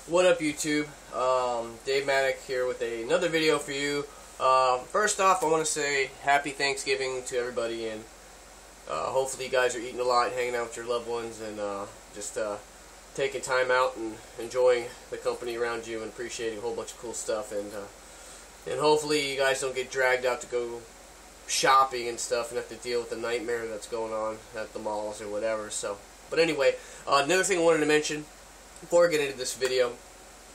What up, YouTube? Dave Manix here with another video for you. First off, I want to say happy Thanksgiving to everybody, and hopefully you guys are eating a lot, hanging out with your loved ones, and just taking time out and enjoying the company around you and appreciating a whole bunch of cool stuff. And hopefully you guys don't get dragged out to go shopping and stuff and have to deal with the nightmare that's going on at the malls or whatever. So, but anyway, another thing I wanted to mention before I get into this video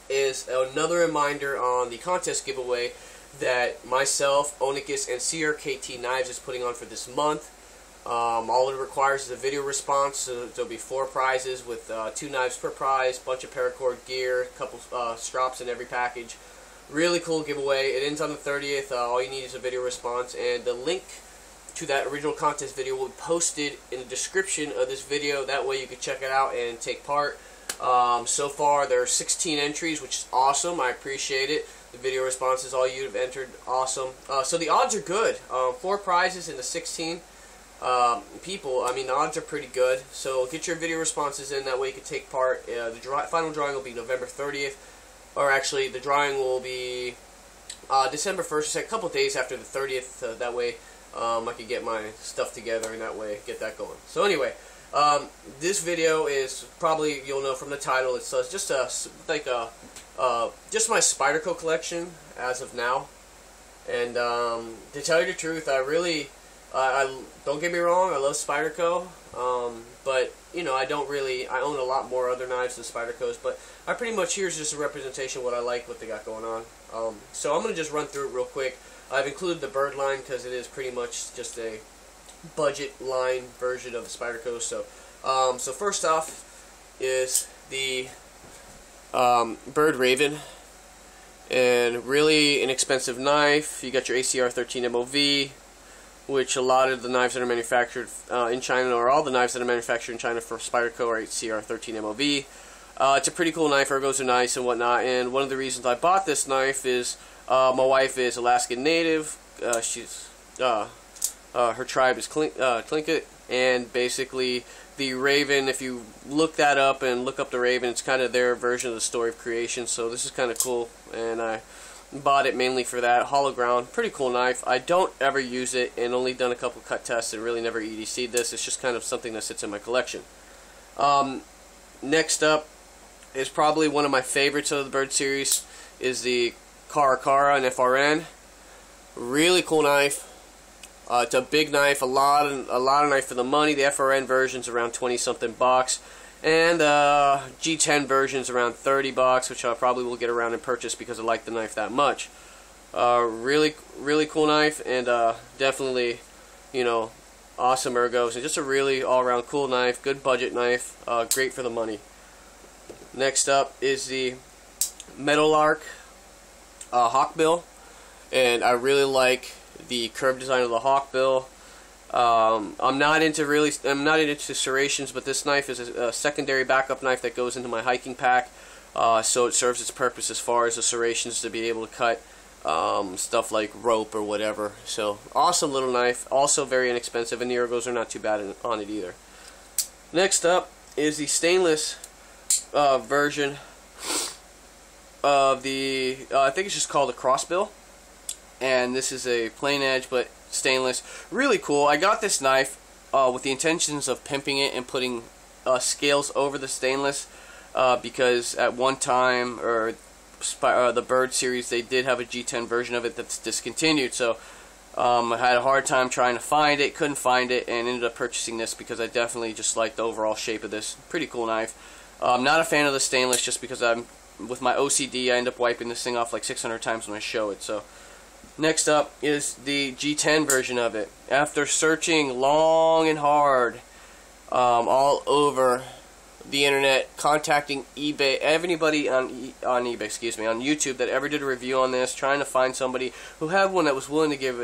is another reminder on the contest giveaway that myself, Manix, and CRKT Knives is putting on for this month. All it requires is a video response, so there'll be 4 prizes with 2 knives per prize, bunch of paracord gear, a couple strops in every package. Really cool giveaway. It ends on the 30th. All you need is a video response, and the link to that original contest video will be posted in the description of this video. That way you can check it out and take part. So far there are 16 entries, which is awesome. I appreciate it. The video responses, all you have entered, awesome. So the odds are good. 4 prizes in the 16 people. I mean, the odds are pretty good. So get your video responses in. That way you can take part. The final drawing will be November 30th. Or actually, the drawing will be December 1st, a couple days after the 30th. That way I can get my stuff together, and that way get that going. So anyway, this video is probably, you'll know from the title, it's just just my Spyderco collection as of now. And to tell you the truth, I really, don't get me wrong, I love Spyderco, but you know, I own a lot more other knives than Spyderco's, but I pretty much, here's just a representation of what I like, what they got going on. So I'm going to just run through it real quick. I've included the Byrd line because it is pretty much just a budget line version of the Spyderco. So, so first off is the Byrd Raven, and really inexpensive knife. You got your ACR 13 MOV, which a lot of the knives that are manufactured in China, or all the knives that are manufactured in China for Spyderco, are ACR 13 MOV. It's a pretty cool knife. Ergos are nice and whatnot. And one of the reasons I bought this knife is my wife is Alaskan Native. Her tribe is Tlingit, and basically the Raven, if you look that up and look up the Raven, it's kind of their version of the story of creation. So this is kind of cool, and I bought it mainly for that. Hollow ground, pretty cool knife. I don't ever use it, and only done a couple cut tests and really never EDC'd this. It's just kind of something that sits in my collection. Next up is probably one of my favorites of the Byrd series, is the Cara and FRN. Really cool knife. It's a big knife, a lot of knife for the money. The FRN version's around 20-something bucks, and G10 version's around 30 bucks, which I probably will get around and purchase because I like the knife that much. Really cool knife, and definitely, you know, awesome ergos, and just a really all-around cool knife, good budget knife, great for the money. Next up is the Meadowlark Hawkbill, and I really like the curved design of the Hawkbill. I'm not into serrations, but this knife is a secondary backup knife that goes into my hiking pack, so it serves its purpose as far as the serrations, to be able to cut stuff like rope or whatever. So awesome little knife, also very inexpensive, and the ergos are not too bad on it either. Next up is the stainless version of the I think it's just called a crossbill, and this is a plain edge but stainless. Really cool. I got this knife with the intentions of pimping it and putting scales over the stainless, because at one time, or the Byrd series, they did have a G10 version of it that's discontinued. So I had a hard time trying to find it, couldn't find it, and ended up purchasing this because I definitely just like the overall shape of this. Pretty cool knife. I'm not a fan of the stainless just because with my OCD, I end up wiping this thing off like 600 times when I show it. So next up is the G10 version of it. After searching long and hard all over the internet, contacting eBay, anybody on eBay, excuse me, on YouTube that ever did a review on this, trying to find somebody who had one that was willing to give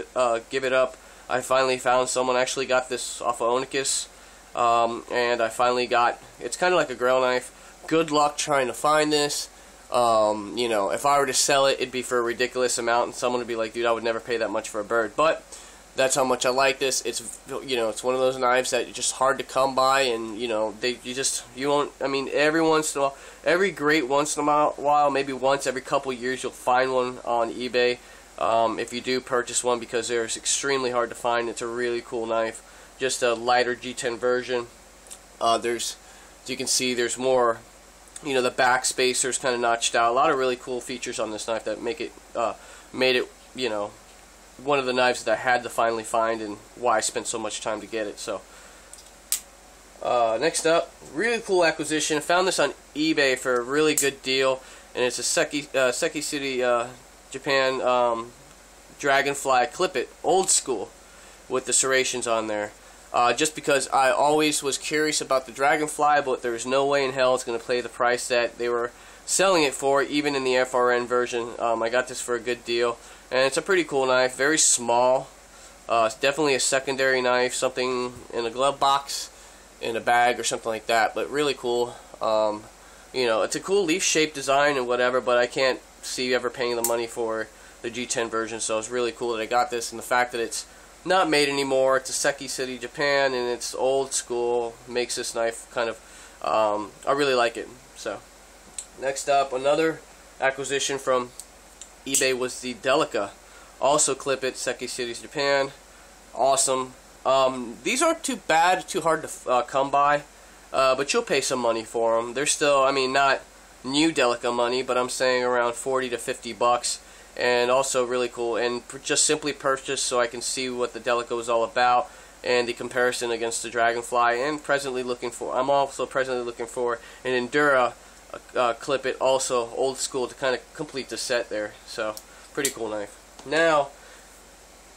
it up, I finally found someone. I actually got this off of Manix, and I finally got, it's kind of like a grill knife. Good luck trying to find this. You know, if I were to sell it, it'd be for a ridiculous amount, and someone would be like, dude, I would never pay that much for a Byrd. But That's how much I like this. It's, you know, it's one of those knives that just hard to come by, and you know, you won't. I mean, every once in a while, maybe once every couple years, you'll find one on eBay. If you do purchase one, because they're extremely hard to find. It's a really cool knife. Just a lighter G10 version. As you can see, there's more. You know, the back spacer's kind of notched out. A lot of really cool features on this knife that made it, you know, one of the knives that I had to finally find, and why I spent so much time to get it. So, next up, really cool acquisition. Found this on eBay for a really good deal, and it's a Seki City, Japan Dragonfly Clip It, old school, with the serrations on there. Just because I always was curious about the Dragonfly, but there was no way in hell it's going to pay the price that they were selling it for, even in the FRN version. I got this for a good deal, and it's a pretty cool knife, very small. It's definitely a secondary knife, something in a glove box, in a bag, or something like that, but really cool. You know, it's a cool leaf-shaped design and whatever, but I can't see ever paying the money for the G10 version, so it's really cool that I got this, and the fact that it's not made anymore. It's a Seki City, Japan, and it's old school. Makes this knife kind of, I really like it. So, next up, another acquisition from eBay was the Delica. Also Clip It, Seki City, Japan. Awesome. These aren't too bad, too hard to come by, but you'll pay some money for them. They're still, I mean, not new Delica money, but I'm saying around 40 to 50 bucks. And also really cool, and just simply purchased so I can see what the Delica was all about, and the comparison against the Dragonfly. And I'm also presently looking for an Endura Clip It, also old school, to kind of complete the set there. So, pretty cool knife. Now,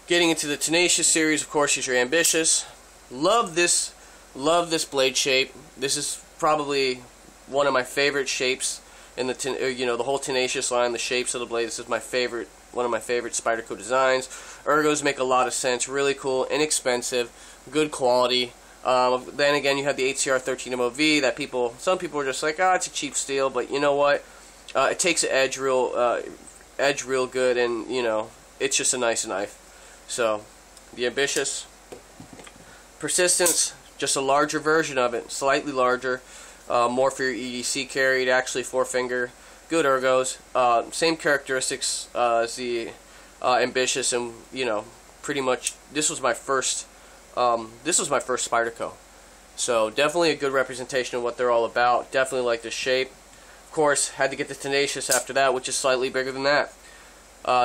getting into the Tenacious series, of course, is your Ambitious. Love this blade shape. This is probably one of my favorite shapes in the you know, the whole Tenacious line. The shapes of the blade, this is my favorite, one of my favorite Spyderco designs. Ergos make a lot of sense. Really cool, inexpensive, good quality. Then again, you have the HCR 13 MOV that some people are just like, it's a cheap steel, but you know what? It takes the edge real good, and you know, it's just a nice knife. So, the Ambitious. Persistence, just a larger version of it, slightly larger. More for your EDC carry, actually 4-finger, good ergos, same characteristics as the Ambitious, and you know, pretty much this was my first Spyderco, so definitely a good representation of what they're all about. Definitely like the shape. Of course, had to get the Tenacious after that, which is slightly bigger than that.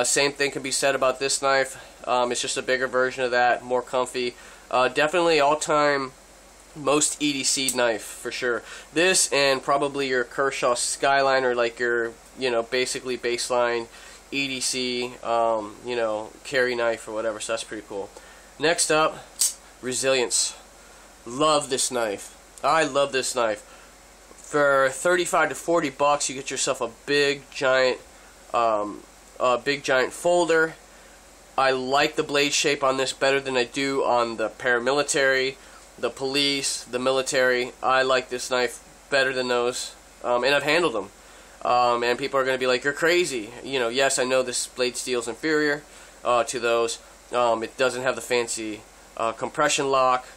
Same thing can be said about this knife. It's just a bigger version of that, more comfy. Definitely all-time most EDC knife for sure. This and probably your Kershaw Skyline, or like your, you know, basically baseline EDC, you know, carry knife or whatever. So that's pretty cool. Next up, Resilience. Love this knife. I love this knife. For 35 to 40 bucks, you get yourself a big giant folder. I like the blade shape on this better than I do on the paramilitary, the police, the military. I like this knife better than those, and I've handled them. And people are going to be like, you're crazy. You know, yes, I know this blade steel is inferior to those. It doesn't have the fancy compression lock,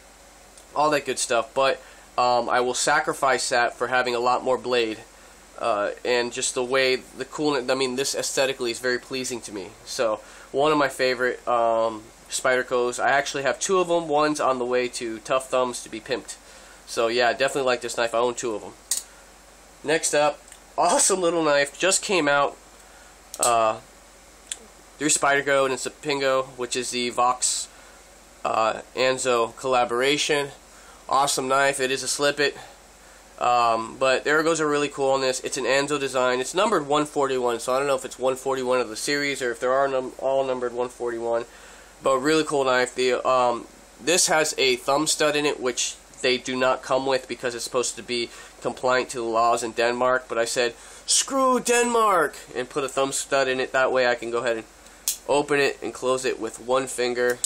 all that good stuff, but I will sacrifice that for having a lot more blade. And just the way, the coolness, I mean, this aesthetically is very pleasing to me. So, one of my favorite Spydercos. I actually have 2 of them. One's on the way to Tough Thumbs to be pimped. So yeah, definitely like this knife. I own 2 of them. Next up, awesome little knife. Just came out through Spyderco, and it's a Pingo, which is the Vox Anzo collaboration. Awesome knife. It is a slip it. But the ergos are really cool on this. It's an Anzo design. It's numbered 141, so I don't know if it's 141 of the series or if there are all numbered 141. But really cool knife. This has a thumb stud in it, which they do not come with because it's supposed to be compliant to the laws in Denmark. But I said, screw Denmark, and put a thumb stud in it. That way I can go ahead and open it and close it with 1 finger.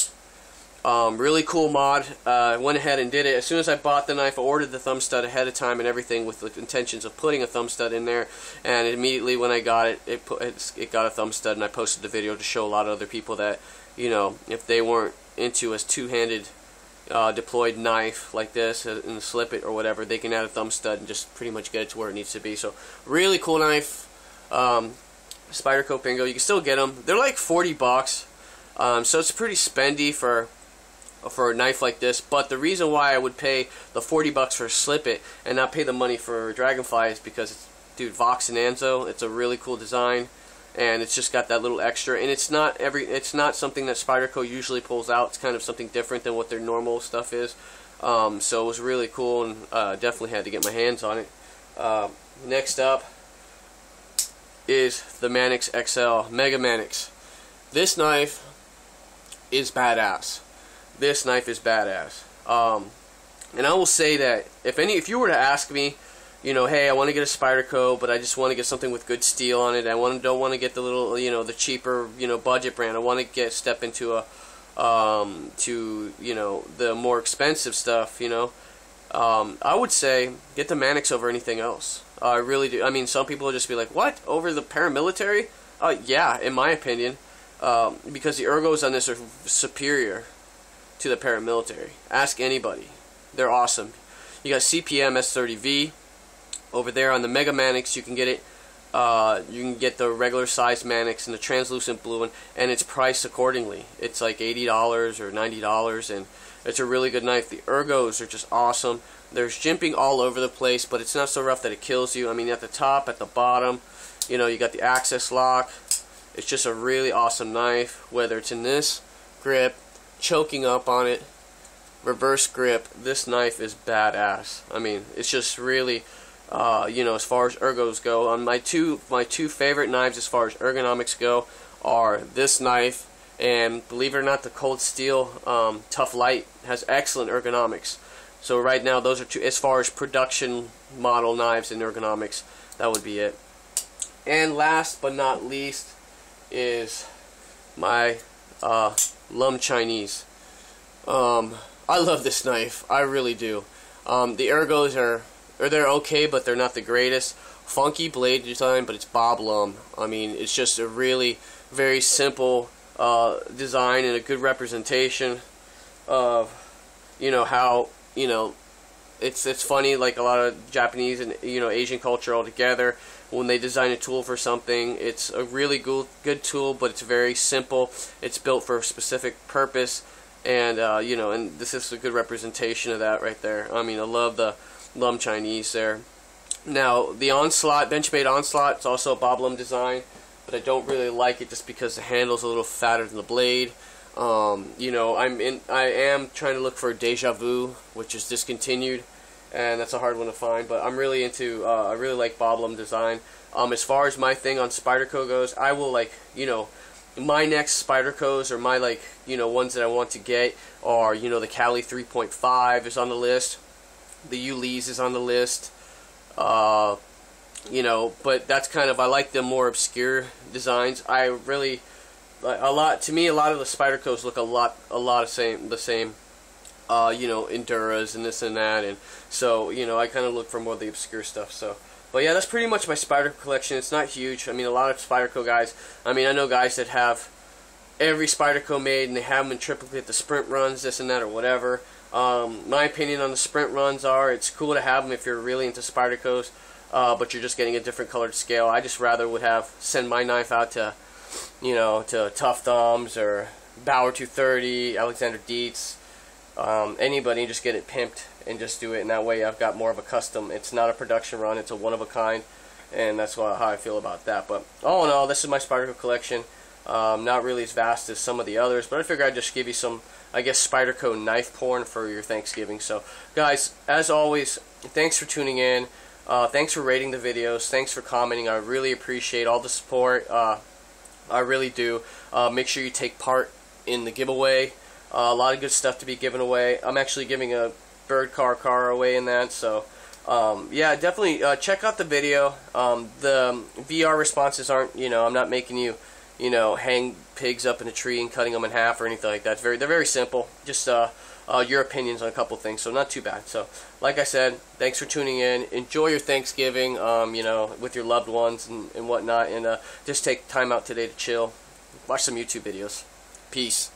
Really cool mod. I went ahead and did it. As soon as I bought the knife, I ordered the thumb stud ahead of time and everything with the intentions of putting a thumb stud in there. And immediately when I got it, it got a thumb stud, and I posted the video to show a lot of other people that, you know, if they weren't into a two-handed deployed knife like this and slip it or whatever, they can add a thumb stud and just pretty much get it to where it needs to be. So really cool knife. Spyderco Pingo. You can still get them. They're like 40 bucks. So it's pretty spendy for a knife like this. But the reason why I would pay the 40 bucks for a slip it and not pay the money for Dragonfly is because it's, dude, Vox and Anzo. It's a really cool design, and it's just got that little extra. And it's not something that Spyderco usually pulls out. It's kind of something different than what their normal stuff is. So it was really cool, and definitely had to get my hands on it. Next up is the Manix XL Mega Manix. This knife is badass. This knife is badass. And I will say that if you were to ask me, you know, hey, I want to get a Spyderco, but I just want to get something with good steel on it. Don't want to get the little, you know, the cheaper, you know, budget brand. I want to step into a you know, the more expensive stuff, you know. I would say get the Manix over anything else. I really do. I mean, some people will just be like, what? Over the paramilitary? Yeah, in my opinion. Because the ergos on this are superior to the paramilitary. Ask anybody. They're awesome. You got CPM S30V. Over there on the Mega Manix, you can get it. You can get the regular size Manix and the translucent blue one, and it's priced accordingly. It's like $80 or $90, and it's a really good knife. The ergos are just awesome. There's jimping all over the place, but it's not so rough that it kills you. I mean, at the top, at the bottom, you know, you got the access lock. It's just a really awesome knife, whether it's in this grip, choking up on it, reverse grip. This knife is badass. I mean, it's just really, you know, as far as ergos go, my two favorite knives as far as ergonomics go are this knife, and believe it or not, the Cold Steel Tough Light has excellent ergonomics. So right now, those are two, as far as production model knives and ergonomics, that would be it. And last but not least is my Lum Chinese. I love this knife. I really do. The ergos they're okay, but they're not the greatest. Funky blade design, but it's Bob Lum. I mean, it's just a really very simple design and a good representation of, you know, how, you know, it's funny, like a lot of Japanese and, you know, Asian culture all together, when they design a tool for something, it's a really good tool, but it's very simple. It's built for a specific purpose, and you know, and this is a good representation of that right there. I mean, I love the Lum Chinese there. Now, the Onslaught, Benchmade Onslaught, it's also a Bob Lum design, but I don't really like it just because the handle's a little fatter than the blade. You know, I am trying to look for Deja Vu, which is discontinued, and that's a hard one to find. But I'm really into, I really like Bob Lum design. As far as my thing on Spyderco goes, I will, like, you know, my next Spydercos, or my, like, you know, ones that I want to get are, you know, the Cali 3.5 is on the list, the Ulease is on the list. You know, but that's kind of, I like the more obscure designs. I really, to me, a lot of the Spydercos look a lot the same. You know, Enduras and this and that, and so, you know, I kind of look for more of the obscure stuff. So, but yeah, that's pretty much my Spyderco collection. It's not huge. I mean, a lot of Spyderco guys, I mean, I know guys that have every Spyderco made, and they have them in triplicate, the sprint runs, this and that, or whatever. My opinion on the sprint runs are, it's cool to have them if you're really into Spydercos, but you're just getting a different colored scale. I just rather would send my knife out to, you know, to Tough Thumbs or Bauer 230, Alexander Dietz, anybody, just get it pimped and just do it, and that way I've got more of a custom. It's not a production run, it's a one of a kind, and that's how I feel about that. But all in all, this is my Spyderco collection. Not really as vast as some of the others, but I figured I'd just give you some, I guess, Spyderco knife porn for your Thanksgiving. So guys, as always, thanks for tuning in. Thanks for rating the videos. Thanks for commenting. I really appreciate all the support. I really do. Make sure you take part in the giveaway. A lot of good stuff to be given away. I'm actually giving a Byrd car away in that. So yeah, definitely check out the video. The VR responses aren't, you know, I'm not making you, you know, hang pigs up in a tree and cutting them in half or anything like that. They're very simple. Just your opinions on a couple things, so not too bad. So, like I said, thanks for tuning in. Enjoy your Thanksgiving, you know, with your loved ones and whatnot, and just take time out today to chill. Watch some YouTube videos. Peace.